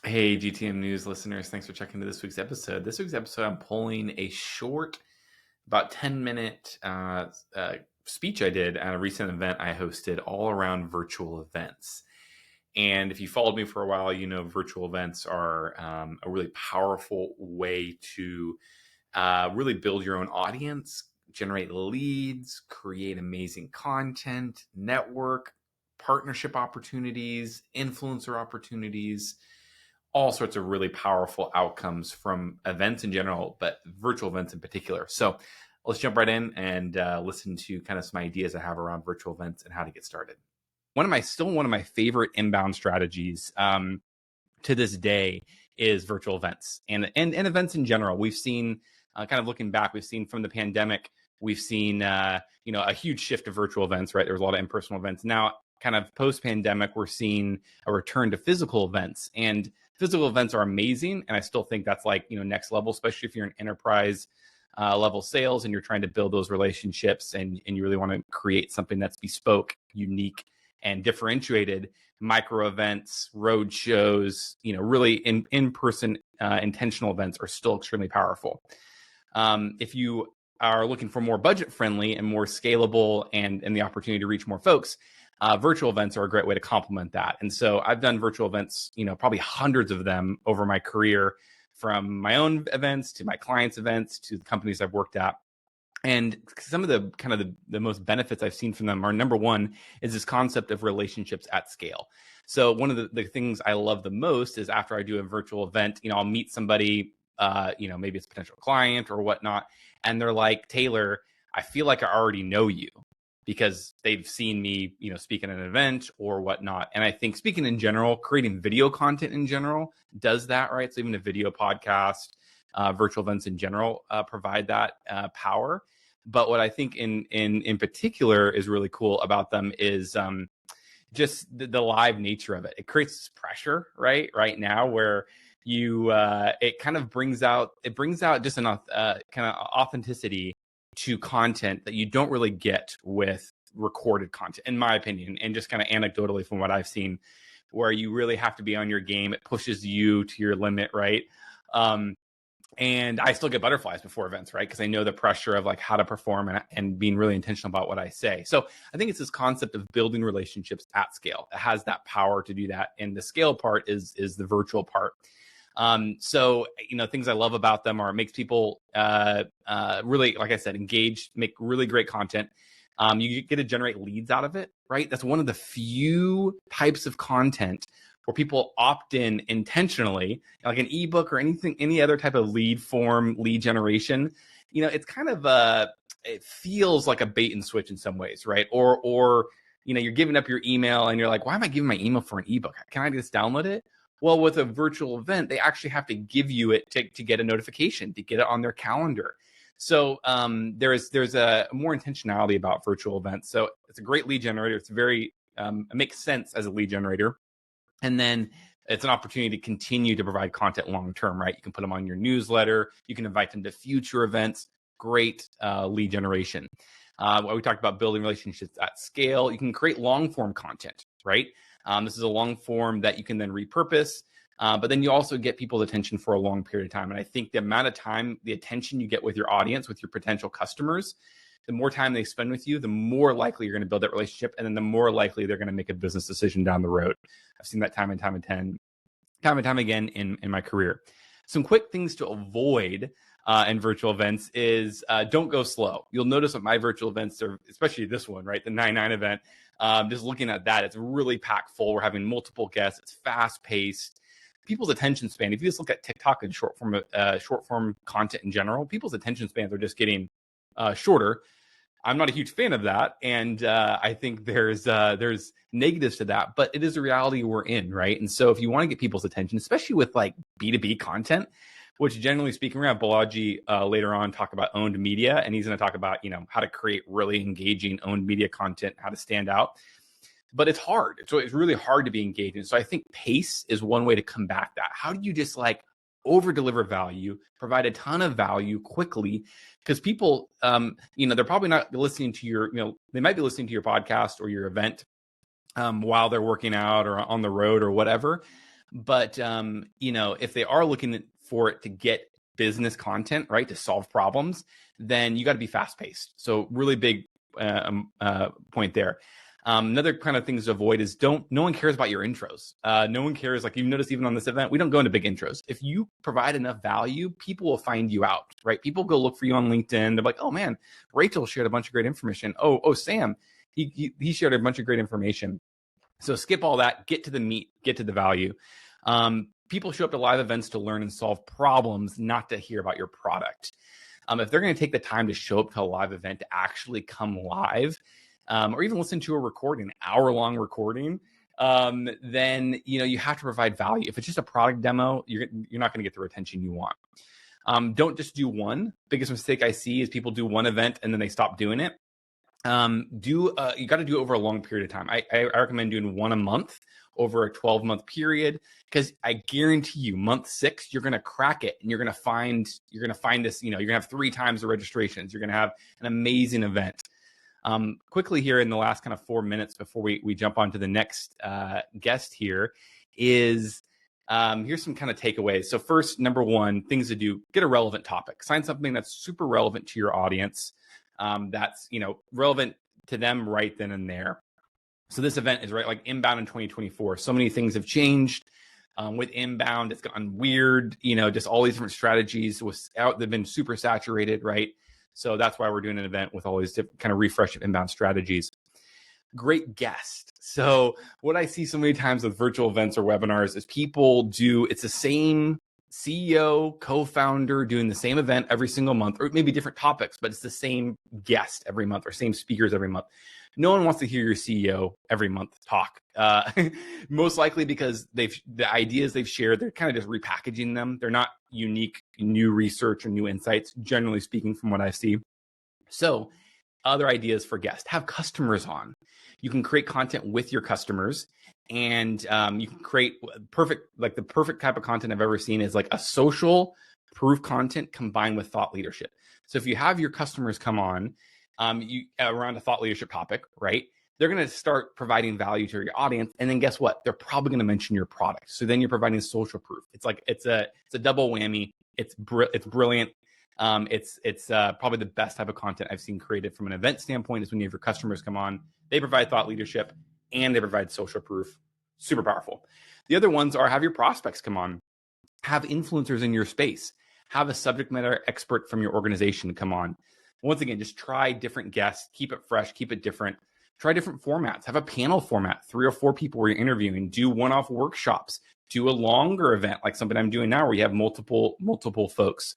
Hey, GTM News listeners, thanks for checking into this week's episode. This week's episode, I'm pulling a short, about 10-minute speech I did at a recent event I hosted all around virtual events. And if you followed me for a while, you know virtual events are a really powerful way to really build your own audience, generate leads, create amazing content, network, partnership opportunities, influencer opportunities, all sorts of really powerful outcomes from events in general, but virtual events in particular. So let's jump right in and listen to kind of some ideas I have around virtual events and how to get started. One of my favorite inbound strategies to this day is virtual events and events in general. We've seen kind of looking back, we've seen from the pandemic, we've seen a huge shift to virtual events. Right, there was a lot of in-person events. Now, kind of post-pandemic, we're seeing a return to physical events, and physical events are amazing. And I still think that's like next level, especially if you're an enterprise level sales and you're trying to build those relationships and you really want to create something that's bespoke, unique, and differentiated. Micro events, road shows, really in-person intentional events are still extremely powerful. If you are looking for more budget friendly and more scalable and the opportunity to reach more folks, virtual events are a great way to complement that. And so I've done virtual events, probably hundreds of them over my career, from my own events to my clients' events to the companies I've worked at. And some of the kind of the most benefits I've seen from them are, number one, is this concept of relationships at scale. So one of the things I love the most is after I do a virtual event, I'll meet somebody, maybe it's a potential client or whatnot, and they're like, Taylor, I feel like I already know you, because they've seen me, speak at an event or whatnot. And I think speaking in general, creating video content in general does that, right? So even a video podcast, virtual events in general provide that power. But what I think in particular is really cool about them is just the live nature of it. It creates this pressure, right now, where it kind of brings out just enough kind of authenticity to content that you don't really get with recorded content, in my opinion, and just kind of anecdotally from what I've seen, where you really have to be on your game. It pushes you to your limit, right? And I still get butterflies before events, right? Because I know the pressure of like how to perform and being really intentional about what I say. So I think it's this concept of building relationships at scale. It has that power to do that. And the scale part is the virtual part. So, things I love about them are it makes people really, like I said, engaged, make really great content. You get to generate leads out of it, right? That's one of the few types of content where people opt in intentionally, like an ebook or any other type of lead generation. It's kind of it feels like a bait and switch in some ways, right? Or you're giving up your email and you're like, why am I giving my email for an ebook? Can I just download it? Well, with a virtual event, they actually have to give you it to get a notification, to get it on their calendar. So there's a more intentionality about virtual events. So it's a great lead generator. It's very it makes sense as a lead generator. And then it's an opportunity to continue to provide content long-term, right? You can put them on your newsletter. You can invite them to future events. Great lead generation. We talked about building relationships at scale. You can create long-form content, right? This is a long form that you can then repurpose, but then you also get people's attention for a long period of time. And I think the amount of time, the attention you get with your audience, with your potential customers, the more time they spend with you, the more likely you're going to build that relationship. And then the more likely they're going to make a business decision down the road. I've seen that time and time again in my career. Some quick things to avoid in virtual events is don't go slow. You'll notice with my virtual events, especially this one, right, the 9/9 event, just looking at that, it's really packed full. We're having multiple guests. It's fast paced. People's attention span, if you just look at TikTok and short form content in general, people's attention spans are just getting shorter. I'm not a huge fan of that, and I think there's negatives to that, but it is a reality we're in, right? And so if you want to get people's attention, especially with like B2B content, which generally speaking, we're going to have Balaji later on talk about owned media, and he's going to talk about how to create really engaging owned media content, how to stand out. But it's hard. So it's really hard to be engaging. So I think pace is one way to combat that. How do you just like over deliver value, provide a ton of value quickly? Because people, they're probably not listening to your, they might be listening to your podcast or your event while they're working out or on the road or whatever. But, if they are looking for it to get business content, right, to solve problems, then you got to be fast paced. So really big point there. Another kind of things to avoid is no one cares about your intros. No one cares. Like you've noticed even on this event, we don't go into big intros. If you provide enough value, people will find you out, right? People go look for you on LinkedIn. They're like, oh man, Rachel shared a bunch of great information. Oh, Sam, he shared a bunch of great information. So skip all that, get to the meat, get to the value. People show up to live events to learn and solve problems, not to hear about your product. If they're going to take the time to show up to a live event to actually come live, or even listen to a recording, hour-long recording, then you have to provide value. If it's just a product demo, you're not going to get the retention you want. Don't just do one. Biggest mistake I see is people do one event and then they stop doing it. You got to do it over a long period of time. I recommend doing one a month over a 12-month period, because I guarantee you month 6, you're going to crack it and you're going to find this, you're going to have 3 times the registrations. You're going to have an amazing event. Quickly here in the last kind of 4 minutes before we jump on to the next guest here is, here's some kind of takeaways. So first, number 1, things to do, get a relevant topic, find something that's super relevant to your audience. That's relevant to them right then and there. So this event is right like inbound in 2024. So many things have changed with inbound. It's gotten weird. Just all these different strategies they've been super saturated, right? So that's why we're doing an event with all these different kind of refresh of inbound strategies. Great guest. So what I see so many times with virtual events or webinars is it's the same CEO, co-founder doing the same event every single month, or maybe different topics, but it's the same guest every month or same speakers every month. No one wants to hear your CEO every month talk. Most likely because the ideas they've shared, they're kind of just repackaging them. They're not unique, new research or new insights, generally speaking, from what I see. So other ideas for guests, have customers on. You can create content with your customers, and you can create the perfect type of content I've ever seen is like a social proof content combined with thought leadership. So if you have your customers come on around a thought leadership topic, right? They're going to start providing value to your audience, and then guess what? They're probably going to mention your product. So then you're providing social proof. It's a double whammy. It's brilliant. It's probably the best type of content I've seen created from an event standpoint is when you have your customers come on, they provide thought leadership and they provide social proof. Super powerful. The other ones are have your prospects come on, have influencers in your space, have a subject matter expert from your organization come on. Once again, just try different guests, keep it fresh, keep it different. Try different formats. Have a panel format, 3 or 4 people where you're interviewing. Do one-off workshops. Do a longer event like something I'm doing now where you have multiple folks.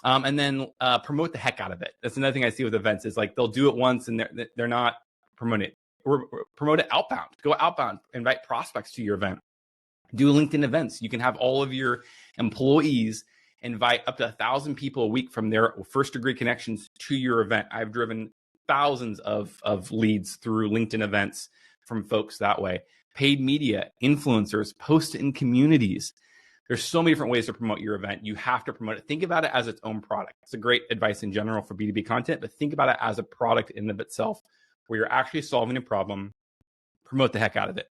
And then promote the heck out of it. That's another thing I see with events is like they'll do it once and they're not promoting it. Or promote it outbound. Go outbound. Invite prospects to your event. Do LinkedIn events. You can have all of your employees invite up to 1,000 people a week from their first degree connections to your event. I've driven thousands of leads through LinkedIn events from folks that way. Paid media, influencers, post in communities. There's so many different ways to promote your event. You have to promote it. Think about it as its own product. It's a great advice in general for B2B content, but think about it as a product in and of itself where you're actually solving a problem. Promote the heck out of it.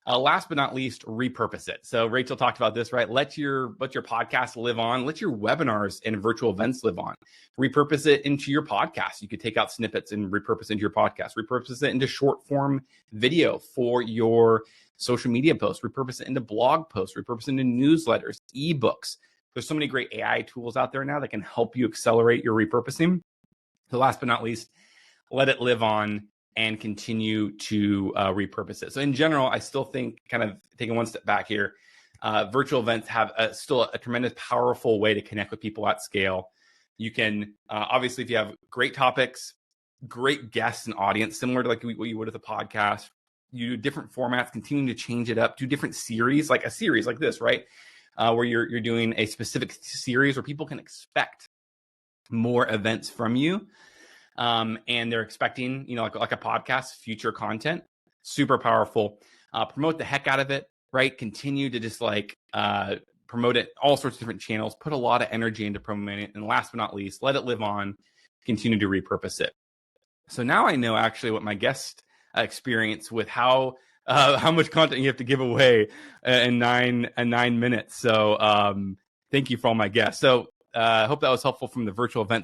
Last but not least, repurpose it. So Rachel talked about this, right? Let your podcast live on. Let your webinars and virtual events live on. Repurpose it into your podcast. You could take out snippets and repurpose into your podcast. Repurpose it into short form video for your social media posts. Repurpose it into blog posts. Repurpose it into newsletters, ebooks. There's so many great AI tools out there now that can help you accelerate your repurposing. So last but not least, let it live on and continue to repurpose it. So in general, I still think, kind of taking one step back here, virtual events have still a tremendous, powerful way to connect with people at scale. You can, obviously, if you have great topics, great guests and audience, similar to like what you would with a podcast, you do different formats, continuing to change it up, do different series, like a series like this, right? Where you're doing a specific series where people can expect more events from you. And they're expecting, like a podcast, future content, super powerful. Promote the heck out of it, right? Continue to just promote it, all sorts of different channels, put a lot of energy into promoting it. And last but not least, let it live on, continue to repurpose it. So now I know actually what my guest experience with how how much content you have to give away in 9 minutes. So thank you for all my guests. So I hope that was helpful from the virtual event